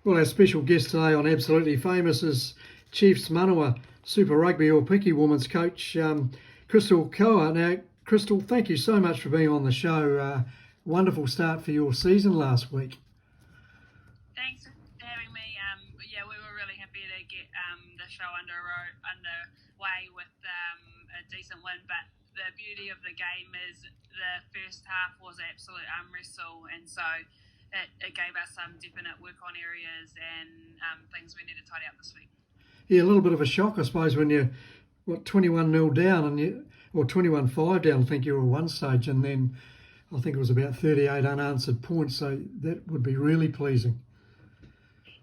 Well, our special guest today on Absolutely Famous is Chiefs Manawa Super Rugby Aupiki women's coach, Crystal Koa. Now, Crystal, thank you so much for being on the show. Wonderful start for your season last week. Thanks for having me. Yeah, we were really happy to get the show underway with a decent win. But the beauty of the game is the first half was absolute arm wrestle, and so it gave us some definite work on areas and things we need to tidy up this week. Yeah, a little bit of a shock, I suppose, when you're 21-0 down or 21-5 down. I think you were at one stage, and then I think it was about 38 unanswered points. So that would be really pleasing.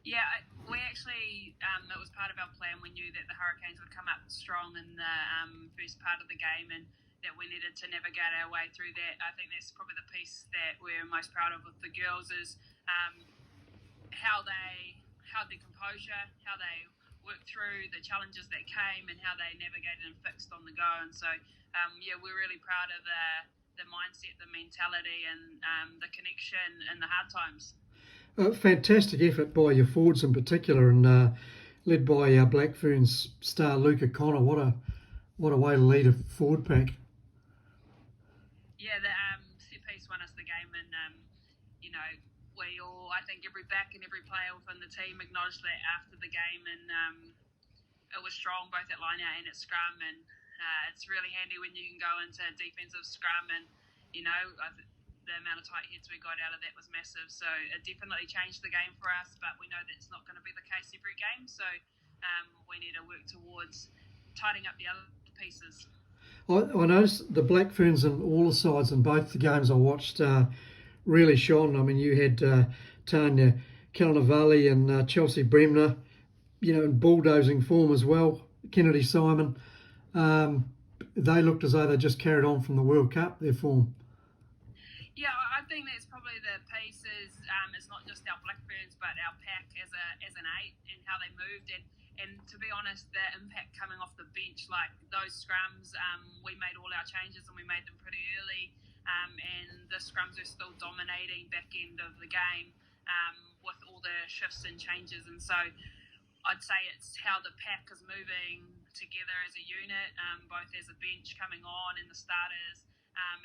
Yeah, we actually, it was part of our plan. We knew that the Hurricanes would come up strong in the first part of the game and that we needed to navigate our way through that. I think that's probably the piece that we're most proud of with the girls is how they held their composure, how they worked through the challenges that came and how they navigated and fixed on the go. And so, yeah, we're really proud of the mindset, the mentality and the connection in the hard times. Fantastic effort by your forwards in particular, and led by Black Ferns star Luca Connor. What a way to lead a forward pack. Yeah, the set piece won us the game, and you know, we all, I think every back and every player within the team acknowledged that after the game, and it was strong both at line out and at scrum, and it's really handy when you can go into defensive scrum, and you know, the amount of tight heads we got out of that was massive. So it definitely changed the game for us, but we know that's not going to be the case every game. So we need to work towards tidying up the other pieces. I noticed the Black Ferns and all the sides in both the games I watched really shone. I mean, you had Tanya Kalanavali and Chelsea Bremner, in bulldozing form as well. Kennedy Simon. They looked as though they just carried on from the World Cup, their form. Yeah, I think that's probably the piece is it's not just our Black Ferns, but our pack as an eight and how they moved. And to be honest, the impact coming off the bench, like those scrums, we made all our changes and we made them pretty early. And the scrums are still dominating back end of the game with all the shifts and changes. And so I'd say it's how the pack is moving together as a unit, both as a bench coming on and the starters.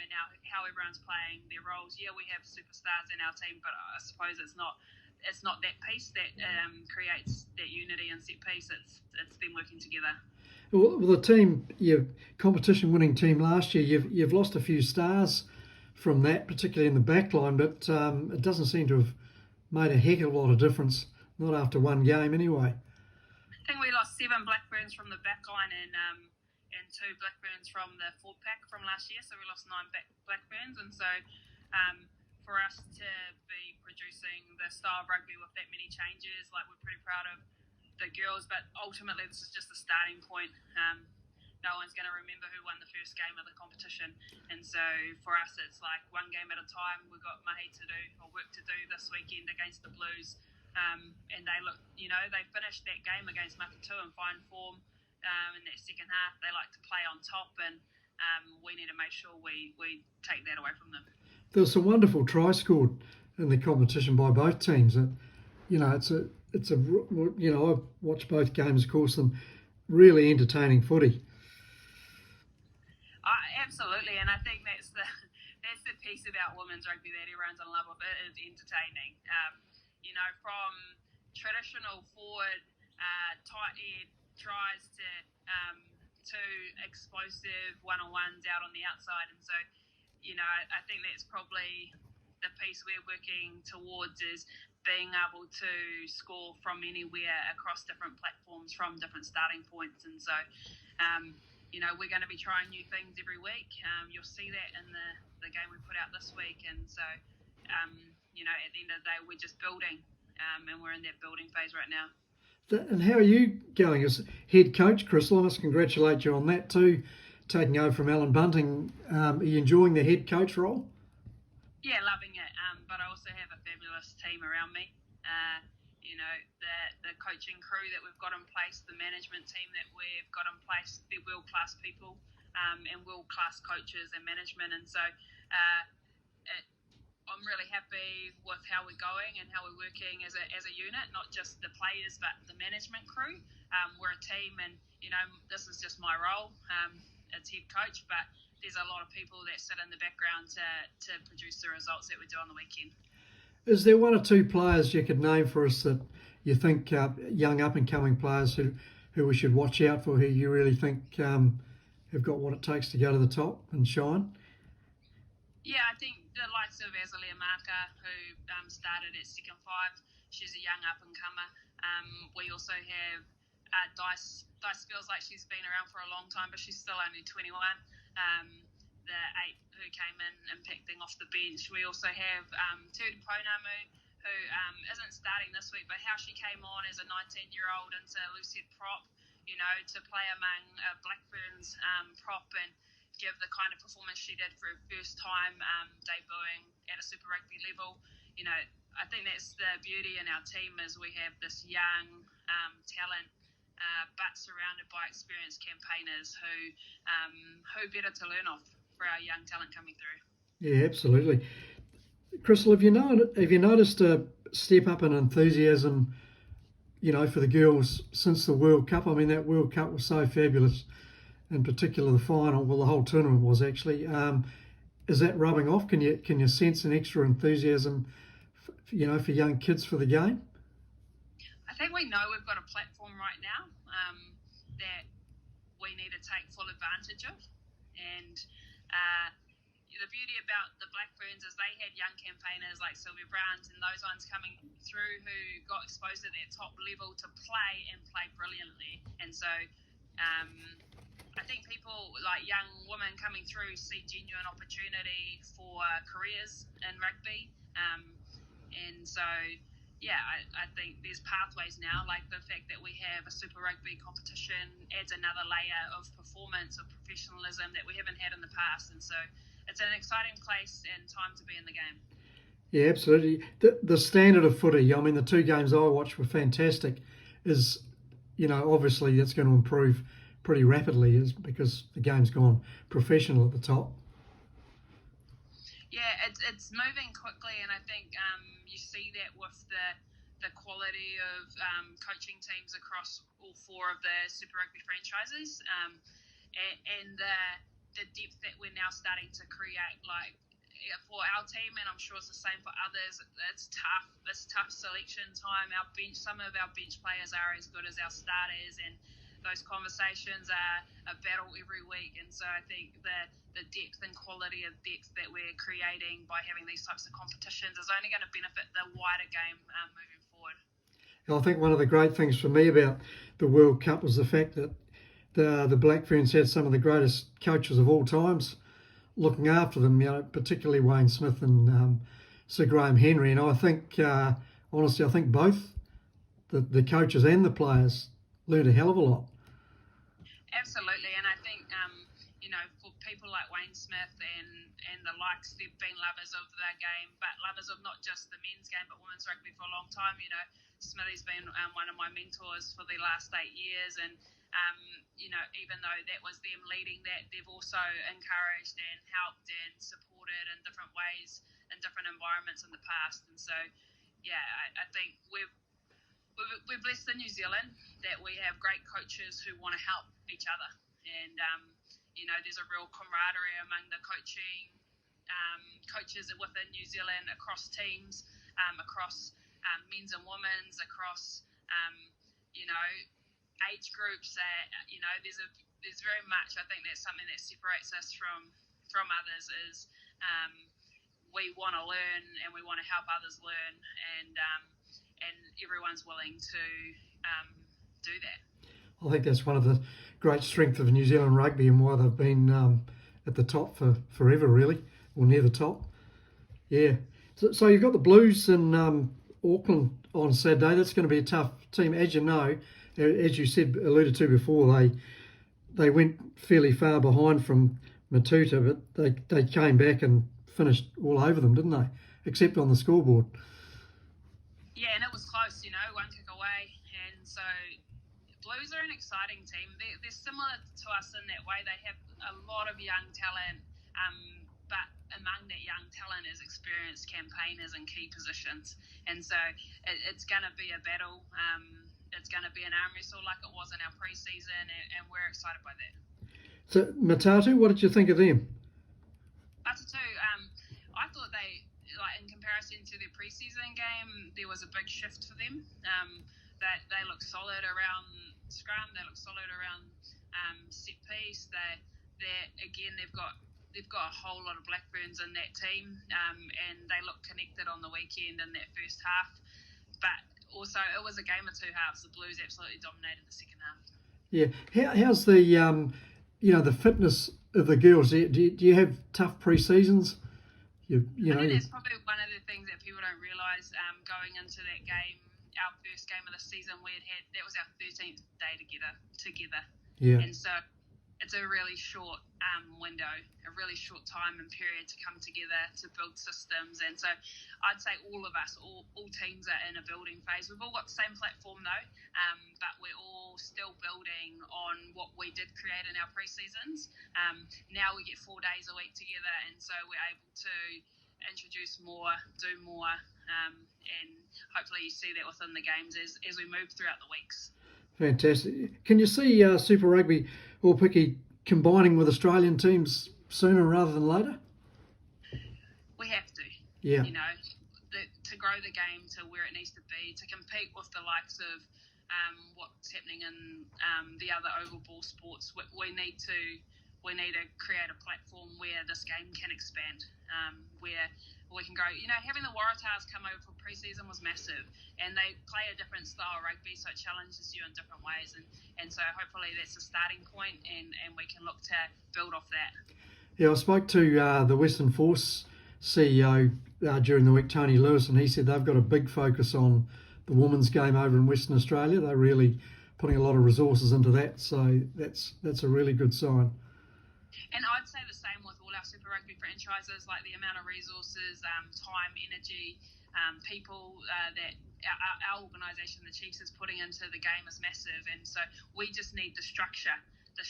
And now how everyone's playing their roles. Yeah, we have superstars in our team, but I suppose it's not that piece that creates that unity and set piece. It's them working together. Well, the team, your competition-winning team last year, you've lost a few stars from that, particularly in the back line, but it doesn't seem to have made a heck of a lot of difference, not after one game anyway. I think we lost 7 Black Ferns from the back line and 2 Black Ferns from the forward pack from last year, so we lost 9 Black Ferns, and so for us to be producing the style of rugby with that many changes, like we're pretty proud of the girls, but ultimately this is just a starting point. No one's going to remember who won the first game of the competition, and so for us it's like one game at a time. We've got mahi to do or work to do this weekend against the Blues, and they look, they finished that game against Makatu in fine form. In that second half, they like to play on top, and we need to make sure we take that away from them. There was some wonderful tries scored in the competition by both teams. I've watched both games, of course, and really entertaining footy. Absolutely, and I think that's the piece about women's rugby that everyone's in love with. It is entertaining. From traditional forward, tight head tries to explosive one-on-ones out on the outside, and so I think that's probably the piece we're working towards is being able to score from anywhere across different platforms from different starting points. And so we're going to be trying new things every week. You'll see that in the game we put out this week, and so at the end of the day we're just building, and we're in that building phase right now. And how are you going as head coach, Crystal? I must congratulate you on that too, taking over from Alan Bunting. Are you enjoying the head coach role? Yeah, loving it. But I also have a fabulous team around me. The coaching crew that we've got in place, the management team that we've got in place, they're world-class people and world-class coaches and management. And so I'm really happy with how we're going and how we're working as a unit, not just the players but the management crew. We're a team, and this is just my role as head coach, but there's a lot of people that sit in the background to produce the results that we do on the weekend. Is there one or two players you could name for us that you think young up-and-coming players who we should watch out for, who you really think have got what it takes to go to the top and shine? Yeah, I think the likes of Azalia Marka, who started at second five. She's a young up-and-comer. We also have Dice. Dice feels like she's been around for a long time, but she's still only 21. The 8 who came in impacting off the bench. We also have Turi Pounamu, who isn't starting this week, but how she came on as a 19-year-old into Lucid prop, to play among Black Ferns prop and give the kind of performance she did for her first time debuting at a Super Rugby level. I think that's the beauty in our team, is we have this young talent, but surrounded by experienced campaigners who better to learn off for our young talent coming through. Yeah, absolutely. Crystal, have you noticed a step up in enthusiasm, for the girls since the World Cup? I mean, that World Cup was so fabulous, in particular the final. Well, the whole tournament was actually. Is that rubbing off? Can you sense an extra enthusiasm, for young kids for the game? I think we know we've got a platform right now that we need to take full advantage of, and the beauty about the Black Ferns is they had young campaigners like Sylvia Browns and those ones coming through who got exposed at their top level to play and play brilliantly. And so I think people like young women coming through see genuine opportunity for careers in rugby. And so, yeah, I think there's pathways now, like the fact that we have a Super Rugby competition adds another layer of performance, of professionalism that we haven't had in the past. And so it's an exciting place and time to be in the game. Yeah, absolutely. The standard of footy, I mean, the two games I watched were fantastic, is, obviously that's going to improve pretty rapidly because the game's gone professional at the top. Yeah, it's moving quickly, and I think you see that with the quality of coaching teams across all 4 of the Super Rugby franchises, and the depth that we're now starting to create. Like for our team, and I'm sure it's the same for others, it's tough. It's tough selection time. Some of our bench players are as good as our starters, and those conversations are a battle every week. And so I think the depth and quality of depth that we're creating by having these types of competitions is only going to benefit the wider game moving forward. I think one of the great things for me about the World Cup was the fact that the Black Ferns had some of the greatest coaches of all times looking after them, particularly Wayne Smith and Sir Graham Henry. And I think, honestly, I think both the coaches and the players learned a hell of a lot. Absolutely, and I think for people like Wayne Smith and the likes, they've been lovers of the game, but lovers of not just the men's game but women's rugby for a long time. Smithy's been one of my mentors for the last 8 years, and even though that was them leading that, they've also encouraged and helped and supported in different ways in different environments in the past. And so, yeah, I think we're blessed in New Zealand that we have great coaches who want to help each other. And, there's a real camaraderie among the coaches within New Zealand, across teams, across men's and women's, across, age groups. There's very much, I think that's something that separates us from others, is we want to learn and we want to help others learn, and everyone's willing to do that. I think that's one of the great strengths of New Zealand rugby and why they've been at the top for forever, really, or near the top. Yeah. So you've got the Blues in Auckland on Saturday. That's going to be a tough team. As you know, as you alluded to before, they went fairly far behind from Matuta, but they came back and finished all over them, didn't they? Except on the scoreboard. Yeah, and it was close, one kick away. And so Blues are an exciting team. They're similar to us in that way. They have a lot of young talent but among that young talent is experienced campaigners in key positions. And so it's going to be a battle. It's going to be an arm wrestle like it was in our pre-season, and we're excited by that. So, Matatu, what did you think of them? After two, I thought they, like in comparison to their pre-season game, there was a big shift for them. That they look solid around scrum. They look solid around set piece. They've got a whole lot of Blackburns in that team, and they look connected on the weekend in that first half. But also, it was a game of two halves. The Blues absolutely dominated the second half. Yeah, how's the the fitness of the girls? Do you have tough pre-seasons? I think that's probably one of the things that people don't realise. Going into that game, our first game of the season, that was our 13th day together. Yeah. And so it's a really short window, a really short time and period to come together to build systems. And so I'd say all of us, all teams are in a building phase. We've all got the same platform though, but we're all still building on what we did create in our pre-seasons. Now we get 4 days a week together, and so we're able to introduce more, do more, and hopefully you see that within the games as we move throughout the weeks. Fantastic. Can you see Super Rugby Aupiki combining with Australian teams sooner rather than later? We have to. Yeah. To grow the game to where it needs to be, to compete with the likes of what's happening in the other oval ball sports. We need to create a platform where this game can expand, where we can go. Having the Waratahs come over for pre-season was massive, and they play a different style of rugby, so it challenges you in different ways, and so hopefully that's a starting point, and we can look to build off that. Yeah, I spoke to the Western Force CEO during the week, Tony Lewis, and he said they've got a big focus on the women's game over in Western Australia. They're really putting a lot of resources into that, so that's a really good sign. And I'd say the same with all our Super Rugby franchises, like the amount of resources, time, energy, people that our organisation, the Chiefs, is putting into the game is massive. And so we just need the structure that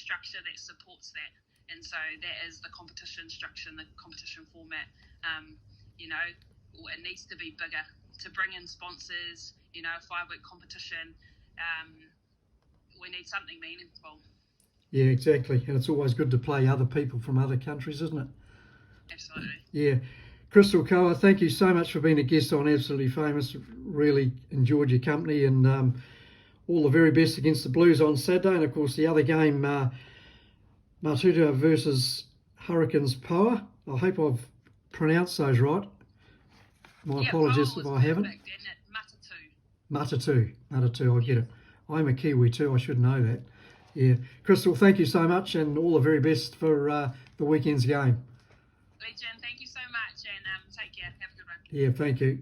supports that. And so that is the competition structure and the competition format. It needs to be bigger to bring in sponsors, a 5-week competition. We need something meaningful. Yeah, exactly. And it's always good to play other people from other countries, isn't it? Absolutely. Yeah. Crystal Koa, thank you so much for being a guest on Absolutely Famous. Really enjoyed your company, and all the very best against the Blues on Saturday. And, of course, the other game, Matutu versus Hurricanes Poua. I hope I've pronounced those right. My apologies if I haven't. Matatu, I get it. I'm a Kiwi too, I should know that. Yeah. Crystal, thank you so much, and all the very best for the weekend's game. Legend, thank you so much, and take care. Have a good one. Yeah, thank you.